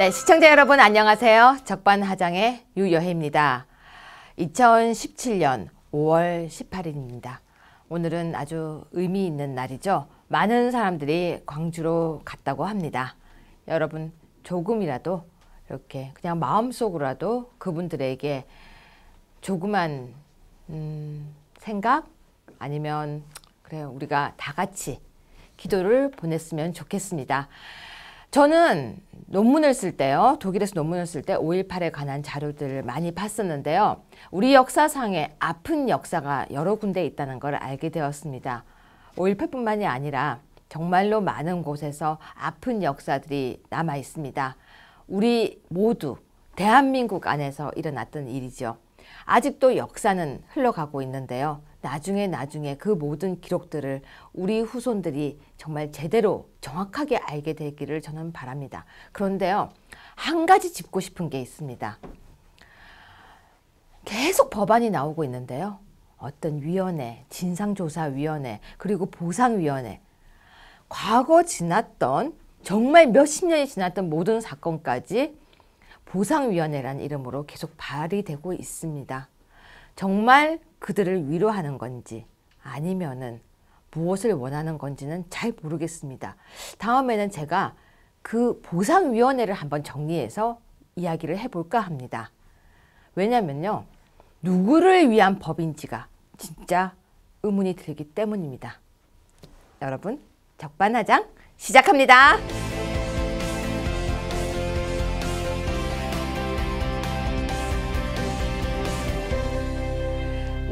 네, 시청자 여러분 안녕하세요. 적반하장의 유여혜입니다. 2017년 5월 18일입니다. 오늘은 아주 의미 있는 날이죠. 많은 사람들이 광주로 갔다고 합니다. 여러분 조금이라도 이렇게 그냥 마음속으로라도 그분들에게 조그만 생각 아니면 그래요, 우리가 다 같이 기도를 보냈으면 좋겠습니다. 저는 논문을 쓸 때요, 독일에서 논문을 쓸 때 5.18에 관한 자료들을 많이 봤었는데요. 우리 역사상에 아픈 역사가 여러 군데 있다는 걸 알게 되었습니다. 5.18뿐만이 아니라 정말로 많은 곳에서 아픈 역사들이 남아 있습니다. 우리 모두 대한민국 안에서 일어났던 일이죠. 아직도 역사는 흘러가고 있는데요. 나중에 그 모든 기록들을 우리 후손들이 정말 제대로 정확하게 알게 되기를 저는 바랍니다. 그런데요, 한 가지 짚고 싶은 게 있습니다. 계속 법안이 나오고 있는데요. 어떤 위원회, 진상조사위원회, 그리고 보상위원회, 과거 지났던 정말 몇십 년이 지났던 모든 사건까지 보상위원회라는 이름으로 계속 발의되고 있습니다. 정말 그들을 위로하는 건지 아니면은 무엇을 원하는 건지는 잘 모르겠습니다. 다음에는 제가 그 보상위원회를 한번 정리해서 이야기를 해볼까 합니다. 왜냐면요, 누구를 위한 법인지가 진짜 의문이 들기 때문입니다. 여러분, 적반하장 시작합니다.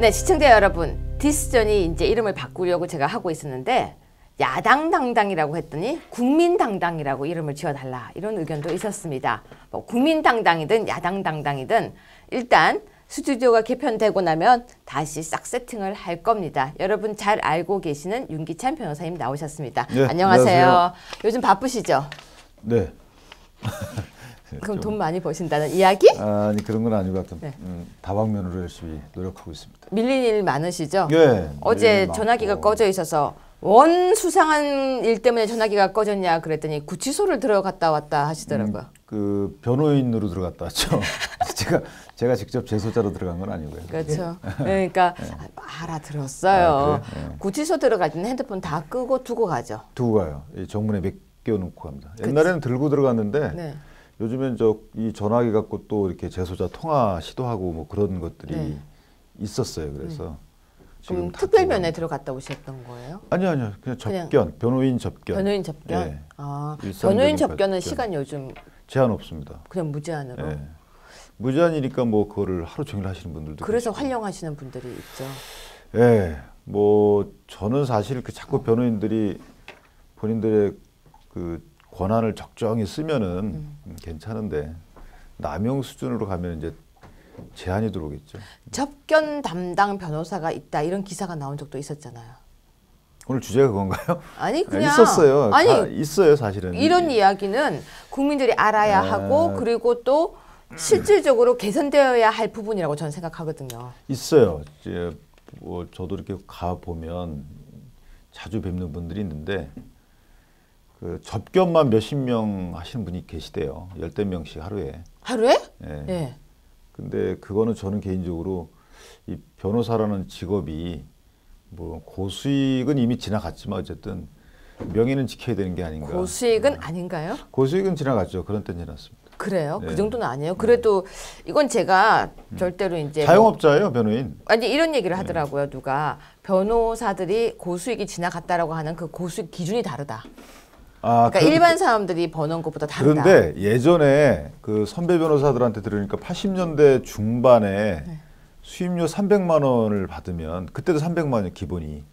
네, 시청자 여러분, 디스전이 이제 이름을 바꾸려고 제가 하고 있었는데 야당당당이라고 했더니 국민당당이라고 이름을 지어달라, 이런 의견도 있었습니다. 뭐 국민당당이든 야당당당이든 일단 스튜디오가 개편되고 나면 다시 싹 세팅을 할 겁니다. 여러분 잘 알고 계시는 윤기찬 변호사님 나오셨습니다. 네, 안녕하세요. 안녕하세요. 요즘 바쁘시죠? 네. 그럼 돈 많이 버신다는 이야기? 아니, 그런 건 아니고 하여튼 네. 다방면으로 열심히 노력하고 있습니다. 밀린 일 많으시죠? 네. 어제 전화기가 꺼져 있어서 원 수상한 일 때문에 전화기가 꺼졌냐 그랬더니 구치소를 들어갔다 왔다 하시더라고요. 그 변호인으로 들어갔다 왔죠. 제가 직접 재소자로 들어간 건 아니고요. 그렇죠. 그러니까 알아들었어요. 아, 그래? 네. 구치소 들어갈 때는 핸드폰 다 끄고 두고 가죠. 두고 가요. 이 정문에 맡겨놓고 갑니다. 옛날에는 들고 들어갔는데 네. 요즘엔 이 전화기 갖고 또 이렇게 재소자 통화 시도하고 뭐 그런 것들이 있었어요. 그래서 그럼 특별면에 들어갔다 오셨던 거예요? 아니요. 그냥 접견, 변호인 접견. 변호인 접견? 네. 아, 변호인 접견은 시간 요즘 제한 없습니다. 그냥 무제한으로? 네. 무제한이니까 뭐 그거를 하루 종일 하시는 분들도 그래서 계시고. 활용하시는 분들이 있죠. 네. 뭐 저는 사실 그 자꾸 변호인들이 본인들의 그 권한을 적정히 쓰면은 괜찮은데 남용 수준으로 가면 이제 제한이 들어오겠죠. 접견 담당 변호사가 있다, 이런 기사가 나온 적도 있었잖아요. 오늘 주제가 그건가요? 아니 그냥 있었어요. 아니 있어요, 사실은. 이런 이야기는 국민들이 알아야 하고 그리고 또 실질적으로 개선되어야 할 부분이라고 저는 생각하거든요. 있어요. 이제 뭐 저도 이렇게 가 보면 자주 뵙는 분들이 있는데 그 접견만 몇십 명 하시는 분이 계시대요. 10명씩 하루에. 하루에? 네. 네. 근데 그거는 저는 개인적으로 이 변호사라는 직업이 뭐 고수익은 이미 지나갔지만 어쨌든 명예는 지켜야 되는 게 아닌가. 고수익은 아닌가요? 고수익은 지나갔죠. 그런 때는 지났습니다. 그래요? 네. 그 정도는 아니에요. 그래도 이건 제가 절대로 이제 자영업자예요, 변호인. 아니 이런 얘기를 하더라고요. 누가 변호사들이 고수익이 지나갔다라고 하는 그 고수익 기준이 다르다. 그러니까 일반 사람들이 버는 것보다 다르다. 그런데 예전에 그 선배 변호사들한테 들으니까 80년대 중반에 수임료 300만 원을 받으면 그때도 300만 원이 기본이.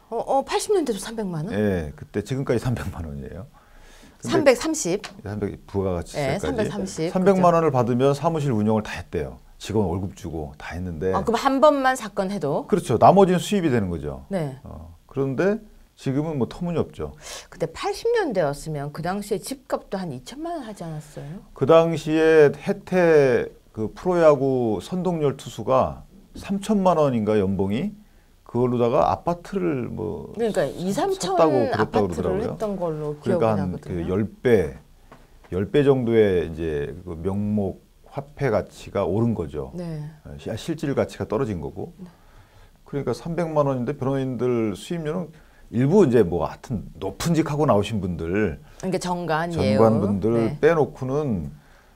80년대도 300만 원? 네, 그때 지금까지 300만 원이에요. 330. 300 부가가치세까지. 네, 330. 300만 그렇죠. 원을 받으면 사무실 운영을 다 했대요. 직원 월급 주고 다 했는데. 그럼 한 번만 사건 해도? 그렇죠. 나머지는 수입이 되는 거죠. 네. 그런데 지금은 뭐 터무니없죠. 그때 80년대였으면 그 당시에 집값도 한 2천만 원 하지 않았어요? 그 당시에 혜태 그 프로야구 선동열 투수가 3천만 원인가 연봉이 그걸로다가 아파트를 뭐 그러니까 2, 3천 샀다고 아파트를 그러더라고요. 했던 걸로 기억을 그러니까 한 하거든요. 그 10배 10배 정도의 이제 그 명목 화폐 가치가 오른 거죠. 네. 실질 가치가 떨어진 거고. 그러니까 300만 원인데 변호인들 수임료는 일부 이제 뭐 하여튼 높은 직 하고 나오신 분들, 그러니까 정관이에요. 정관분들 네. 빼놓고는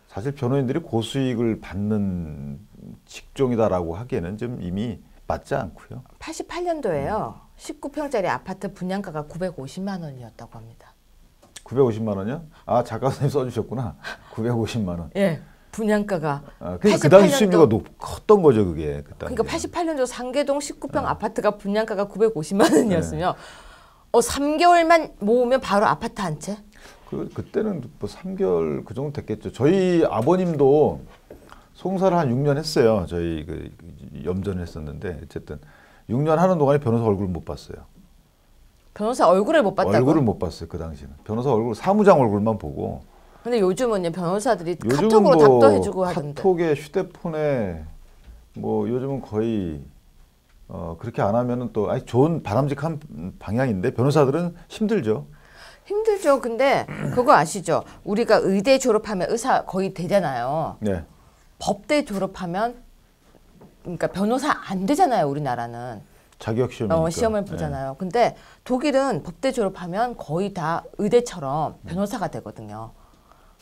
사실 변호인들이 고수익을 받는 직종이다라고 하기에는 좀 이미 맞지 않고요. 88년도에요. 19평짜리 아파트 분양가가 950만 원이었다고 합니다. 950만 원이요? 아, 작가 선생님 써주셨구나. 950만 원. 예. 분양가가 그 당시 수임료가 컸던 거죠, 그게. 그러니까 88년도 상계동 19평 아파트가 분양가가 950만 원이었으면 3개월만 모으면 바로 아파트 한 채? 그때는 뭐 3개월 그 정도 됐겠죠. 저희 아버님도 송사를 한 6년 했어요. 저희 그 염전을 했었는데 어쨌든 6년 하는 동안에 변호사 얼굴을 못 봤어요. 변호사 얼굴을 못 봤다고? 얼굴을 못 봤어요, 그 당시는. 변호사 얼굴, 사무장 얼굴만 보고. 근데 요즘은요, 변호사들이 요즘은 카톡으로 뭐 답도 해주고 하던데. 카톡에, 휴대폰에 뭐 요즘은 거의 그렇게 안 하면은 또 좋은 바람직한 방향인데 변호사들은 힘들죠. 힘들죠. 근데 그거 아시죠? 우리가 의대 졸업하면 의사 거의 되잖아요. 네. 법대 졸업하면 그러니까 변호사 안 되잖아요, 우리나라는. 자격 시험이니까. 시험을 보잖아요. 근데 독일은 법대 졸업하면 거의 다 의대처럼 변호사가 되거든요.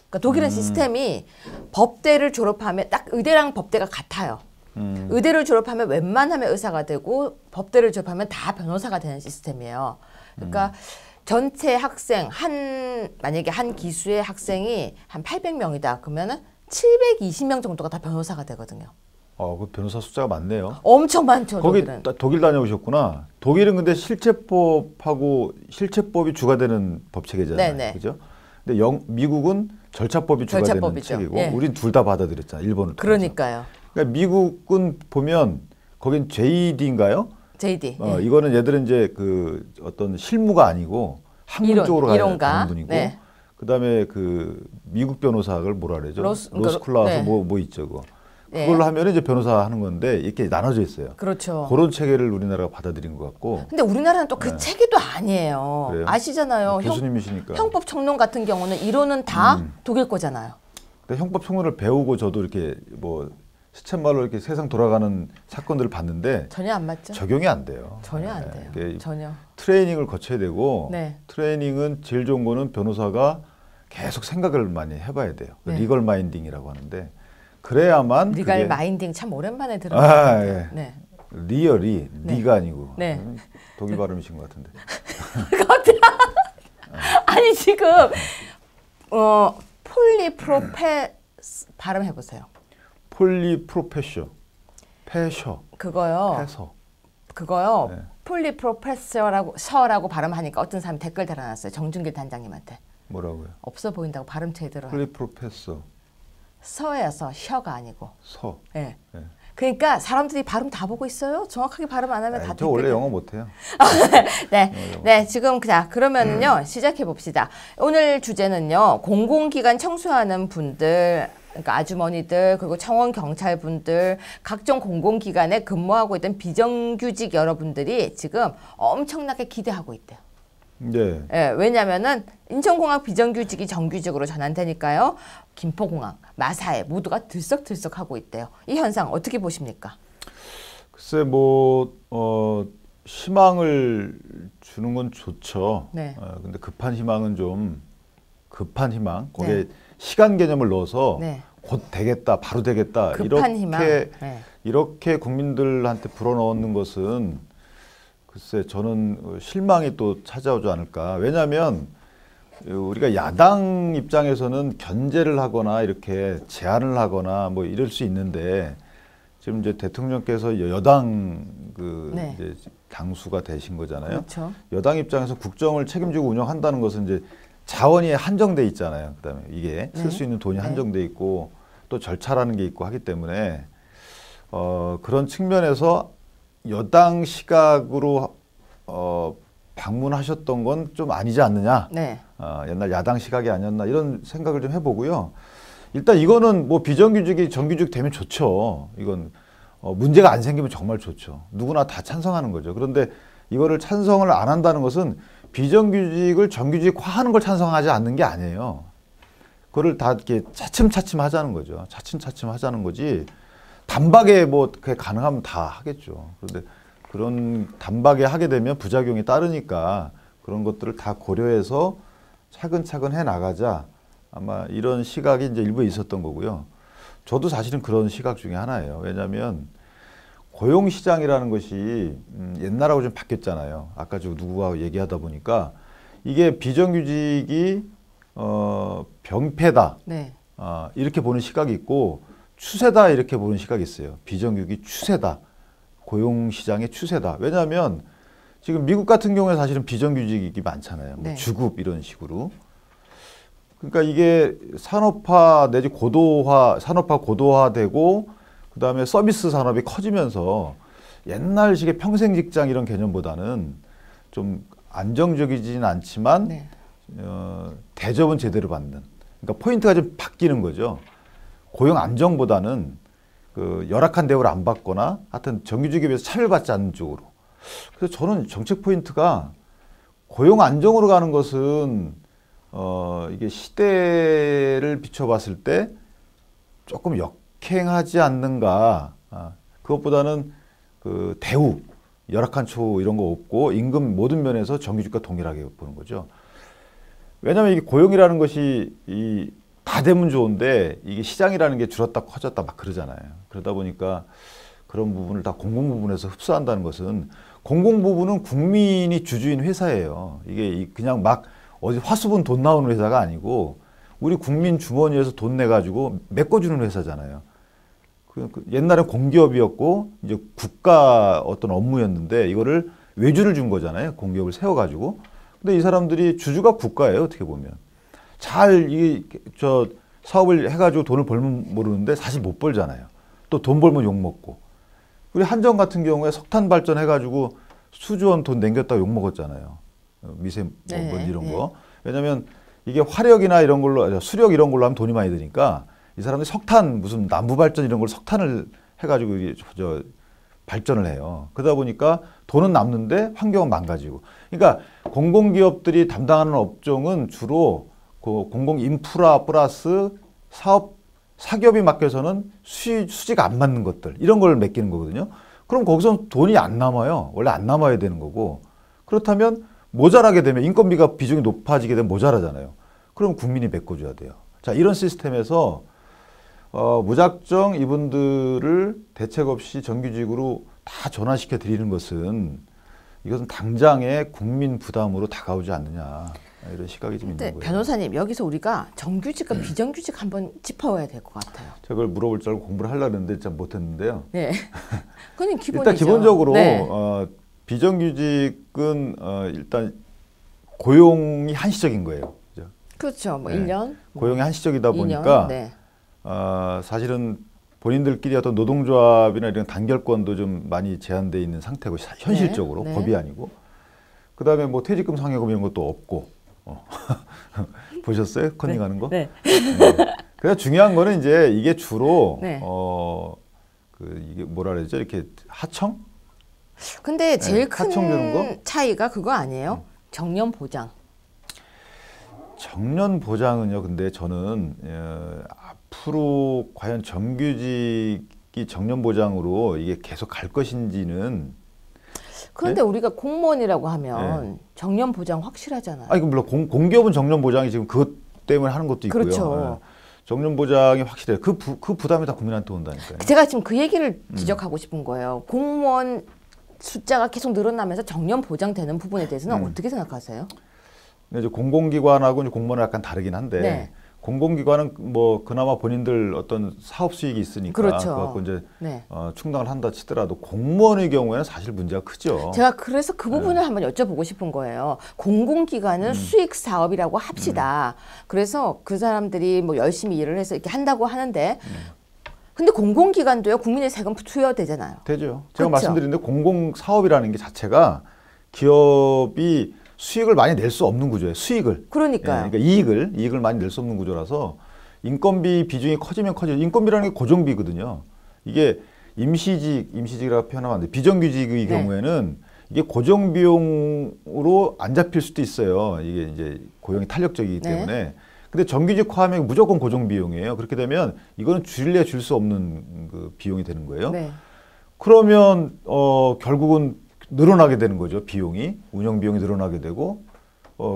그러니까 독일은 시스템이 법대를 졸업하면 딱 의대랑 법대가 같아요. 의대를 졸업하면 웬만하면 의사가 되고 법대를 졸업하면 다 변호사가 되는 시스템이에요. 그러니까 전체 학생 만약에 한 기수의 학생이 한 800명이다. 그러면은 720명 정도가 다 변호사가 되거든요. 그 변호사 숫자가 많네요. 엄청 많죠. 거기 독일은. 독일 다녀오셨구나. 독일은 근데 실체법이 주가 되는 법 체계잖아요. 네네. 그죠? 근데 미국은 절차법이 주가 절차법이죠. 되는 체계고 예. 우린 둘 다 받아들였잖아요. 일본을 통해서. 그러니까요. 그러니까 미국은 보면 거긴 JD인가요? JD. 예. 이거는 얘들은 이제 그 어떤 실무가 아니고 학문 쪽으로 가는 분이고, 네. 그다음에 그 미국 변호사를 뭐라 그러죠? 로스쿨 로스쿨 나와서 네. 뭐 있죠, 그거. 네. 그걸로 하면 이제 변호사 하는 건데 이렇게 나눠져 있어요. 그렇죠. 그런 체계를 우리나라가 받아들인 것 같고. 근데 우리나라는 또 그 체계도 아니에요. 그래요? 아시잖아요. 교수님이시니까. 형법 총론 같은 경우는 이론은 다 독일 거잖아요. 근데 형법 총론을 배우고 저도 이렇게 뭐 시쳇말로 이렇게 세상 돌아가는 사건들을 봤는데 전혀 안 맞죠? 적용이 안 돼요. 전혀 안 돼요. 이게 전혀. 트레이닝을 거쳐야 되고 네. 트레이닝은 제일 좋은 거는 변호사가 계속 생각을 많이 해봐야 돼요. 네. 리걸 마인딩이라고 하는데 그래야만 리갈 그게 마인딩 참 오랜만에 들어봤는데. 예. 네. 리얼이 네. 리가 아니고 네. 독일 발음이신 것 같은데. 아니 지금 폴리프로페 발음해 보세요. 폴리프로페셔, 패셔, 그거요. 패서. 그거요. 네. 폴리프로페셔라고 발음하니까 어떤 사람이 댓글 달아놨어요. 정준길 단장님한테. 뭐라고요? 없어 보인다고 발음 제대로. 폴리프로페서, 서에서 셔가 아니고. 서. 네. 네. 그러니까 사람들이 발음 다 보고 있어요. 정확하게 발음 안 하면 다 저 원래 영어 못해요. 네, 네, 지금 그러면은요 시작해 봅시다. 오늘 주제는요 공공기관 청소하는 분들, 그러니까 아주머니들 그리고 청원 경찰분들, 각종 공공기관에 근무하고 있던 비정규직 여러분들이 지금 엄청나게 기대하고 있대요. 네. 예, 왜냐면은 인천공항 비정규직이 정규직으로 전환되니까요. 김포공항, 마사회 모두가 들썩들썩하고 있대요. 이 현상 어떻게 보십니까? 글쎄 희망을 주는 건 좋죠. 네. 근데 급한 희망은 좀 급한 희망. 거기에 네. 시간 개념을 넣어서 네. 곧 되겠다, 바로 되겠다. 급한 희망. 네. 이렇게 국민들한테 불어넣는 것은 글쎄 저는 실망이 또 찾아오지 않을까. 왜냐하면 우리가 야당 입장에서는 견제를 하거나 이렇게 제안을 하거나 뭐 이럴 수 있는데 지금 이제 대통령께서 여당 네. 이제 당수가 되신 거잖아요. 그렇죠. 여당 입장에서 국정을 책임지고 운영한다는 것은 이제 자원이 한정돼 있잖아요. 그다음에 이게 쓸 수 있는 돈이 한정돼 있고 또 절차라는 게 있고 하기 때문에 그런 측면에서 여당 시각으로 방문하셨던 건 좀 아니지 않느냐. 네. 옛날 야당 시각이 아니었나 이런 생각을 좀 해보고요. 일단 이거는 뭐 비정규직이 정규직 되면 좋죠. 이건 문제가 안 생기면 정말 좋죠. 누구나 다 찬성하는 거죠. 그런데 이거를 찬성을 안 한다는 것은 비정규직을 정규직화하는 걸 찬성하지 않는 게 아니에요. 그거를 다 이렇게 차츰차츰 하자는 거죠. 차츰차츰 하자는 거지. 단박에 뭐 그게 가능하면 다 하겠죠. 그런데 그런 단박에 하게 되면 부작용이 따르니까 그런 것들을 다 고려해서 차근차근 해 나가자. 아마 이런 시각이 이제 일부에 있었던 거고요. 저도 사실은 그런 시각 중에 하나예요. 왜냐하면 고용시장이라는 것이 옛날하고 좀 바뀌었잖아요. 아까 저 누구와 얘기하다 보니까 이게 비정규직이 병폐다. 네. 이렇게 보는 시각이 있고 추세다 이렇게 보는 시각이 있어요. 비정규직이 추세다. 고용시장의 추세다. 왜냐하면 지금 미국 같은 경우에 사실은 비정규직이 많잖아요. 뭐 네. 주급 이런 식으로. 그러니까 이게 산업화 내지 산업화 고도화되고 그다음에 서비스 산업이 커지면서 옛날식의 평생 직장 이런 개념보다는 좀 안정적이지는 않지만 네. 대접은 제대로 받는. 그러니까 포인트가 좀 바뀌는 거죠. 고용 안정보다는 그 열악한 대우를 안 받거나 하여튼 정규직에 비해서 차별받지 않는 쪽으로. 그래서 저는 정책 포인트가 고용 안정으로 가는 것은 이게 시대를 비춰봤을 때 조금 역행하지 않는가. 그것보다는 그 대우, 열악한 처우 이런 거 없고 임금 모든 면에서 정규직과 동일하게 보는 거죠. 왜냐하면 이게 고용이라는 것이 다 되면 좋은데 이게 시장이라는 게 줄었다 커졌다 막 그러잖아요. 그러다 보니까 그런 부분을 다 공공 부분에서 흡수한다는 것은 공공 부분은 국민이 주주인 회사예요. 이게 그냥 막 어디 화수분 돈 나오는 회사가 아니고 우리 국민 주머니에서 돈 내가지고 메꿔주는 회사잖아요. 옛날엔 공기업이었고 이제 국가 어떤 업무였는데 이거를 외주를 준 거잖아요. 공기업을 세워가지고. 근데 이 사람들이 주주가 국가예요. 어떻게 보면. 잘 사업을 해가지고 돈을 벌면 모르는데 사실 못 벌잖아요. 또 돈 벌면 욕먹고. 우리 한전 같은 경우에 석탄 발전해가지고 수조원 돈 남겼다고 욕먹었잖아요. 미세먼지 이런 거. 왜냐면 이게 화력이나 이런 걸로, 수력 이런 걸로 하면 돈이 많이 드니까 이 사람들이 석탄, 무슨 남부 발전 이런 걸 석탄을 해가지고 발전을 해요. 그러다 보니까 돈은 남는데 환경은 망가지고. 그러니까 공공기업들이 담당하는 업종은 주로 그 공공 인프라 플러스 사기업이 맡겨서는 수지가 안 맞는 것들 이런 걸 맡기는 거거든요. 그럼 거기서 돈이 안 남아요. 원래 안 남아야 되는 거고. 그렇다면 모자라게 되면 인건비가 비중이 높아지게 되면 모자라잖아요. 그럼 국민이 메꿔줘야 돼요. 자, 이런 시스템에서 무작정 이분들을 대책 없이 정규직으로 다 전환시켜 드리는 것은 이것은 당장의 국민 부담으로 다가오지 않느냐 이런 시각이 좀 있는 거예요. 변호사님 여기서 우리가 정규직과 비정규직 한번 짚어야 될 것 같아요. 제가 그걸 물어볼 줄 알고 공부를 하려고 했는데 참 못했는데요. 네, 그건 기본이죠. 일단 기본적으로 네. 비정규직은 일단 고용이 한시적인 거예요. 그죠? 그렇죠. 뭐 네. 1년, 고용이 한시적이다 2년, 보니까 네. 사실은 본인들끼리 어떤 노동조합이나 이런 단결권도 좀 많이 제한돼 있는 상태고 현실적으로 네. 법이 아니고 그다음에 뭐 퇴직금 상여금 이런 것도 없고 보셨어요? 컨닝하는 거? 네. 그래서 중요한 거는 이제 이게 주로 네. 이게 뭐라 그러죠? 이렇게 하청? 근데 제일 하청 주는 큰 차이가 그거 아니에요? 정년 보장. 정년 보장은요. 근데 저는 앞으로 과연 정규직이 정년 보장으로 이게 계속 갈 것인지는 그런데 네? 우리가 공무원이라고 하면 정년 보장 확실하잖아요. 아니 물론 공기업은 정년 보장이 지금 그것 때문에 하는 것도 있고요. 그렇죠. 정년 보장이 확실해요. 그 부담이 다 국민한테 온다니까요. 제가 지금 그 얘기를 지적하고 싶은 거예요. 공무원 숫자가 계속 늘어나면서 정년 보장되는 부분에 대해서는 어떻게 생각하세요? 이제 공공기관하고 이제 공무원은 약간 다르긴 한데 네. 공공기관은 뭐 그나마 본인들 어떤 사업 수익이 있으니까 그렇죠. 그래갖고 이제 네. 충당을 한다 치더라도 공무원의 경우에는 사실 문제가 크죠. 제가 그래서 그 부분을 한번 여쭤보고 싶은 거예요. 공공기관은 수익 사업이라고 합시다. 그래서 그 사람들이 뭐 열심히 일을 해서 이렇게 한다고 하는데 근데 공공기관도요 국민의 세금 투여되잖아요. 되죠. 제가 그렇죠. 말씀드렸는데 공공사업이라는 게 자체가 기업이 수익을 많이 낼 수 없는 구조예요. 수익을. 그러니까요. 그러니까 이익을 많이 낼 수 없는 구조라서 인건비 비중이 커지면 커져. 인건비라는 게 고정비거든요. 이게 임시직이라고 표현하면 안 돼. 비정규직의 경우에는 이게 고정비용으로 안 잡힐 수도 있어요. 이게 이제 고용이 탄력적이기 때문에. 근데 정규직화하면 무조건 고정 비용이에요. 그렇게 되면 이거는 줄래 줄 수 없는 그 비용이 되는 거예요. 네. 그러면 결국은 늘어나게 되는 거죠. 비용이 운영 비용이 늘어나게 되고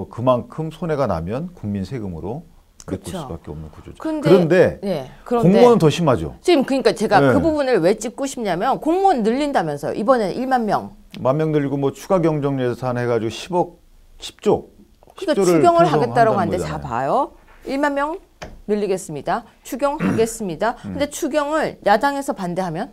그만큼 손해가 나면 국민 세금으로 메꿀 그렇죠. 수밖에 없는 구조죠. 그런데 공무원은 더 심하죠. 지금 그러니까 제가 네. 그 부분을 왜 짚고 싶냐면 공무원 늘린다면서요. 이번에는 1만 명. 10,000명 늘리고 뭐 추가 경정 예산 해가지고 10조. 그러니까 10조를 추경을 편성한다는 하겠다라고 하는데 거잖아요. 자 봐요. 1만 명 늘리겠습니다. 추경하겠습니다. 근데 추경을 야당에서 반대하면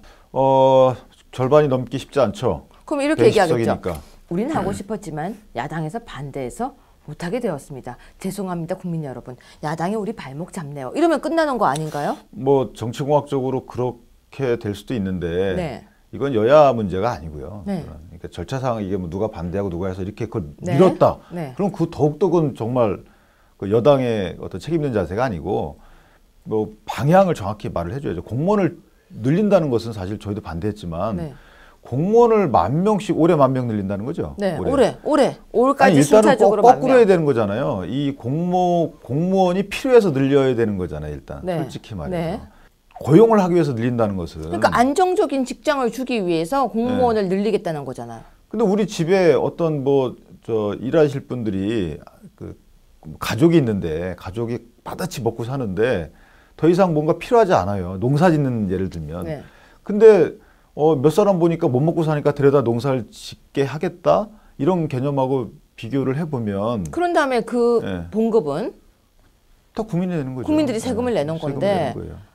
절반이 넘기 쉽지 않죠. 그럼 이렇게 얘기하겠죠. 대식적이니까. 우리는 하고 싶었지만 야당에서 반대해서 못하게 되었습니다. 죄송합니다, 국민 여러분. 야당이 우리 발목 잡네요. 이러면 끝나는 거 아닌가요? 뭐 정치공학적으로 그렇게 될 수도 있는데 네. 이건 여야 문제가 아니고요. 네. 그러니까 절차상 이게 뭐 누가 반대하고 누가 해서 이렇게 그걸 네. 밀었다. 네. 그럼 그 더욱더 그건 정말 그 여당의 어떤 책임 있는 자세가 아니고 뭐 방향을 정확히 말을 해줘야죠. 공무원을 늘린다는 것은 사실 저희도 반대했지만 네. 공무원을 10,000명씩 올해 10,000명 늘린다는 거죠. 네, 올해. 올까지 일단은 순차적으로 거꾸로 해야 10,000명. 되는 거잖아요. 이 공무원이 필요해서 늘려야 되는 거잖아요. 일단 네. 솔직히 말해서. 네. 고용을 하기 위해서 늘린다는 것은. 그러니까 안정적인 직장을 주기 위해서 공무원을 늘리겠다는 거잖아요. 근데 우리 집에 어떤 일하실 분들이 가족이 있는데 가족이 바다치 먹고 사는데 더 이상 뭔가 필요하지 않아요. 농사 짓는 예를 들면. 네. 근데 몇 사람 보니까 못 먹고 사니까 데려다 농사를 짓게 하겠다 이런 개념하고 비교를 해보면 그런 다음에 그 네. 봉급은 다 국민이 내는 거죠. 국민들이 세금을 내는 건데 세금을 내는 거예요.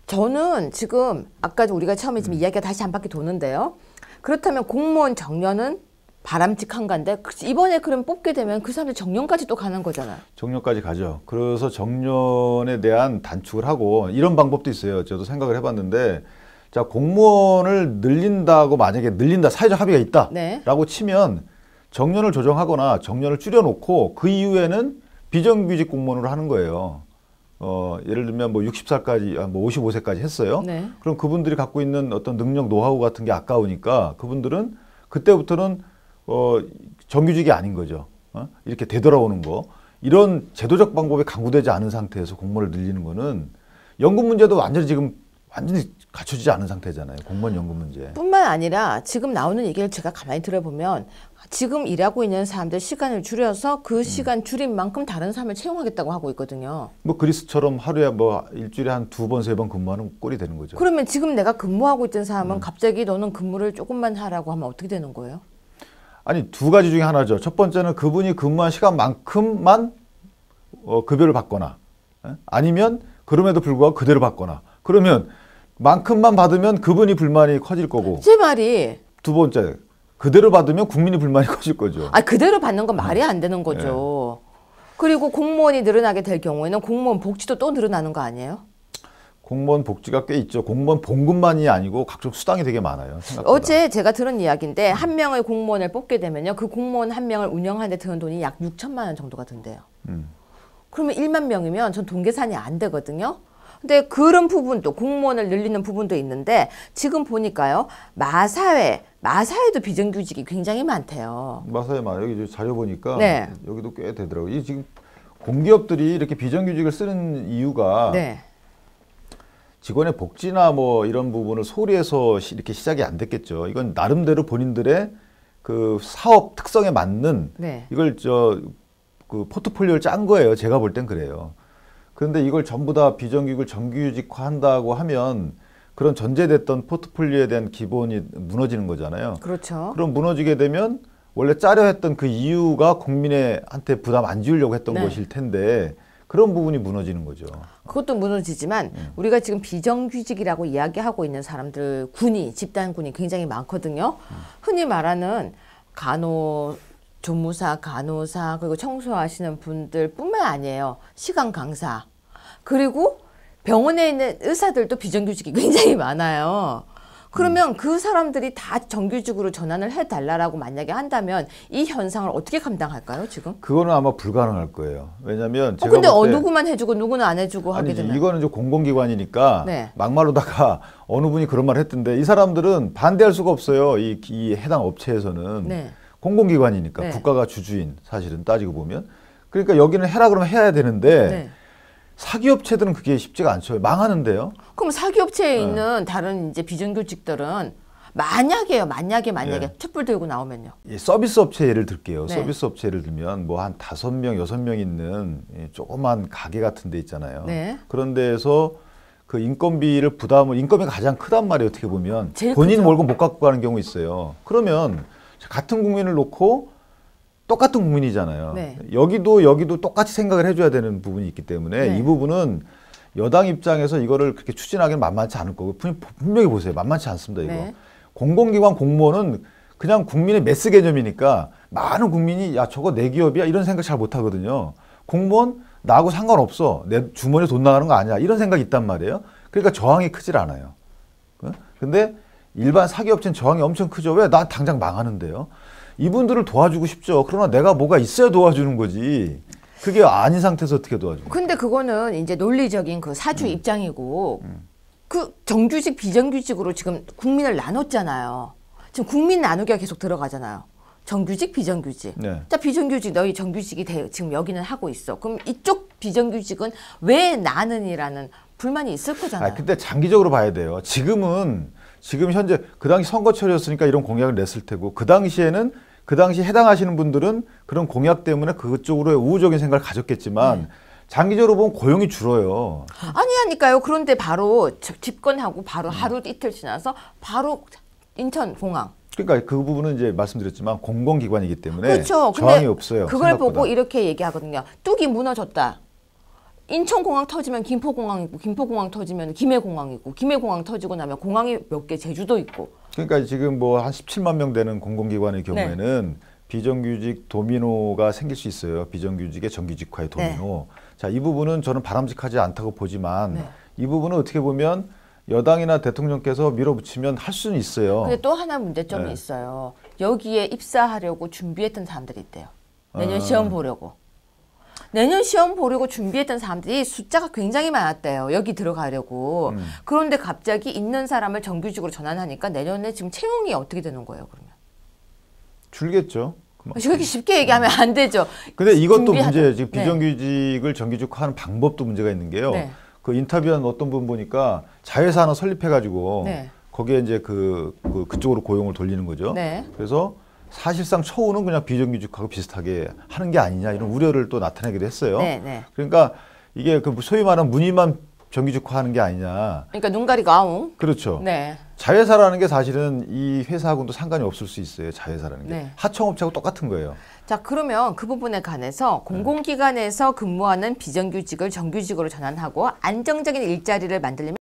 저는 지금 아까 우리가 처음에 지금 이야기가 다시 한 바퀴 도는데요. 그렇다면 공무원 정년은 바람직한가인데 이번에 그럼 뽑게 되면 그 사람들 정년까지 또 가는 거잖아요. 정년까지 가죠. 그래서 정년에 대한 단축을 하고 이런 방법도 있어요. 저도 생각을 해봤는데 자 공무원을 늘린다고 만약에 늘린다 사회적 합의가 있다라고 네. 치면 정년을 조정하거나 정년을 줄여놓고 그 이후에는 비정규직 공무원으로 하는 거예요. 예를 들면 뭐 60살까지, 뭐 55세까지 했어요. 네. 그럼 그분들이 갖고 있는 어떤 능력, 노하우 같은 게 아까우니까 그분들은 그때부터는 정규직이 아닌 거죠. 이렇게 되돌아오는 거. 이런 제도적 방법이 강구되지 않은 상태에서 공무원을 늘리는 거는 연금 문제도 완전히 갖춰지지 않은 상태잖아요. 공무원 연금 문제. 뿐만 아니라 지금 나오는 얘기를 제가 가만히 들어보면 지금 일하고 있는 사람들 시간을 줄여서 그 시간 줄인 만큼 다른 사람을 채용하겠다고 하고 있거든요. 뭐 그리스처럼 하루에 뭐 일주일에 한 2번, 3번 근무하는 꼴이 되는 거죠. 그러면 지금 내가 근무하고 있던 사람은 갑자기 너는 근무를 조금만 하라고 하면 어떻게 되는 거예요? 아니 두 가지 중에 하나죠. 첫 번째는 그분이 근무한 시간만큼만 급여를 받거나 아니면 그럼에도 불구하고 그대로 받거나 그러면 만큼만 받으면 그분이 불만이 커질 거고 제 말이 두 번째 그대로 받으면 국민이 불만이 커질 거죠. 그대로 받는 건 말이 안 되는 거죠. 그리고 공무원이 늘어나게 될 경우에는 공무원 복지도 또 늘어나는 거 아니에요? 공무원 복지가 꽤 있죠. 공무원 봉급만이 아니고 각종 수당이 되게 많아요. 생각보다. 어제 제가 들은 이야기인데 한 명의 공무원을 뽑게 되면요. 그 공무원 한 명을 운영하는 데 드는 돈이 약 6천만 원 정도가 든대요. 그러면 1만 명이면 전 돈 계산이 안 되거든요. 근데 그런 부분도 공무원을 늘리는 부분도 있는데 지금 보니까요. 마사회도 비정규직이 굉장히 많대요. 마사회 여기 자료 보니까 네. 여기도 꽤 되더라고요. 이 지금 공기업들이 이렇게 비정규직을 쓰는 이유가 네. 직원의 복지나 뭐 이런 부분을 소홀히해서 이렇게 시작이 안 됐겠죠. 이건 나름대로 본인들의 그 사업 특성에 맞는 네. 이걸 그 포트폴리오를 짠 거예요. 제가 볼 땐 그래요. 그런데 이걸 전부 다 비정규직을 정규직화한다고 하면 그런 전제됐던 포트폴리오에 대한 기본이 무너지는 거잖아요. 그렇죠. 그럼 무너지게 되면 원래 짜려 했던 그 이유가 국민한테 부담 안 지우려고 했던 네. 것일 텐데 그런 부분이 무너지는 거죠. 그것도 무너지지만 우리가 지금 비정규직이라고 이야기하고 있는 사람들 집단군이 굉장히 많거든요. 흔히 말하는 조무사, 간호사, 그리고 청소하시는 분들 뿐만 아니에요. 시간 강사. 그리고 병원에 있는 의사들도 비정규직이 굉장히 많아요. 그러면 그 사람들이 다 정규직으로 전환을 해달라고 만약에 한다면 이 현상을 어떻게 감당할까요, 지금? 그거는 아마 불가능할 거예요. 왜냐하면 제가 근데 볼 때 누구만 해주고 누구는 안 해주고 하게 아니지, 되면 이거는 좀 공공기관이니까 네. 막말로다가 어느 분이 그런 말 했던데 이 사람들은 반대할 수가 없어요. 이 해당 업체에서는 네. 공공기관이니까 네. 국가가 주주인 사실은 따지고 보면 그러니까 여기는 해라 그러면 해야 되는데 네. 사기업체들은 그게 쉽지가 않죠. 망하는데요. 그럼 사기업체에 네. 있는 다른 이제 비정규직들은 만약에 네. 촛불 들고 나오면요. 이 서비스 업체 예를 들게요. 네. 서비스 업체 예를 들면 뭐 한 5명, 6명 있는 이 조그만 가게 같은 데 있잖아요. 네. 그런 데에서 그 인건비를 부담을, 인건비가 가장 크단 말이에요. 어떻게 보면. 제일 본인 크죠. 월급 못 갖고 가는 경우 있어요. 그러면 같은 국민을 놓고 똑같은 국민이잖아요. 네. 여기도 똑같이 생각을 해줘야 되는 부분이 있기 때문에 네. 이 부분은 여당 입장에서 이거를 그렇게 추진하기는 만만치 않을 거고 분명히 보세요. 만만치 않습니다. 이거. 네. 공공기관 공무원은 그냥 국민의 매스 개념이니까 많은 국민이 야 저거 내 기업이야 이런 생각 잘 못하거든요. 공무원 나하고 상관없어. 내 주머니에 돈 나가는 거 아니야. 이런 생각이 있단 말이에요. 그러니까 저항이 크질 않아요. 근데 일반 사기업체는 저항이 엄청 크죠. 왜? 나 당장 망하는데요. 이분들을 도와주고 싶죠. 그러나 내가 뭐가 있어야 도와주는 거지. 그게 아닌 상태에서 어떻게 도와줘요? 근데 그거는 이제 논리적인 그 사주 입장이고 그 정규직 비정규직으로 지금 국민을 나눴잖아요. 지금 국민 나누기가 계속 들어가잖아요. 정규직 비정규직. 네. 자, 비정규직 너희 정규직이 지금 여기는 하고 있어. 그럼 이쪽 비정규직은 왜 나는이라는 불만이 있을 거잖아요. 근데 장기적으로 봐야 돼요. 지금 현재 그 당시 선거철이었으니까 이런 공약을 냈을 테고 그 당시에는 그 당시 해당하시는 분들은 그런 공약 때문에 그쪽으로 우호적인 생각을 가졌겠지만 장기적으로 보면 고용이 줄어요. 아니니까요. 그런데 바로 집권하고 바로 하루 이틀 지나서 바로 인천공항. 그러니까 그 부분은 이제 말씀드렸지만 공공기관이기 때문에 그렇죠. 저항이 없어요. 그걸 생각보다. 보고 이렇게 얘기하거든요. 뚝이 무너졌다. 인천공항 터지면 김포공항 있고 김포공항 터지면 김해공항 있고 김해공항 터지고 나면 공항이 몇 개 제주도 있고. 그러니까 지금 뭐 한 17만 명 되는 공공기관의 경우에는 비정규직 도미노가 생길 수 있어요. 비정규직의 정규직화의 도미노. 자, 이 부분은 저는 바람직하지 않다고 보지만 이 부분은 어떻게 보면 여당이나 대통령께서 밀어붙이면 할 수는 있어요. 근데 또 하나 문제점이 있어요. 여기에 입사하려고 준비했던 사람들이 있대요. 내년 시험 보려고. 내년 시험 보려고 준비했던 사람들이 숫자가 굉장히 많았대요. 여기 들어가려고. 그런데 갑자기 있는 사람을 정규직으로 전환하니까 내년에 지금 채용이 어떻게 되는 거예요, 그러면? 줄겠죠. 그렇게 쉽게 얘기하면 안 되죠. 근데 이것도 준비하자. 문제예요. 지금 비정규직을 정규직화하는 방법도 문제가 있는 게요. 네. 그 인터뷰한 어떤 분 보니까 자회사 하나 설립해가지고 네. 거기에 이제 그쪽으로 고용을 돌리는 거죠. 네. 그래서 사실상 처우는 그냥 비정규직하고 비슷하게 하는 게 아니냐 이런 우려를 또 나타내기도 했어요. 네, 네. 그러니까 이게 그 소위 말하는 무늬만 정규직화하는 게 아니냐. 그러니까 눈 가리고 아웅. 그렇죠. 네. 자회사라는 게 사실은 이 회사하고도 상관이 없을 수 있어요. 자회사라는 게. 네. 하청업체하고 똑같은 거예요. 자, 그러면 그 부분에 관해서 공공기관에서 근무하는 비정규직을 정규직으로 전환하고 안정적인 일자리를 만들려면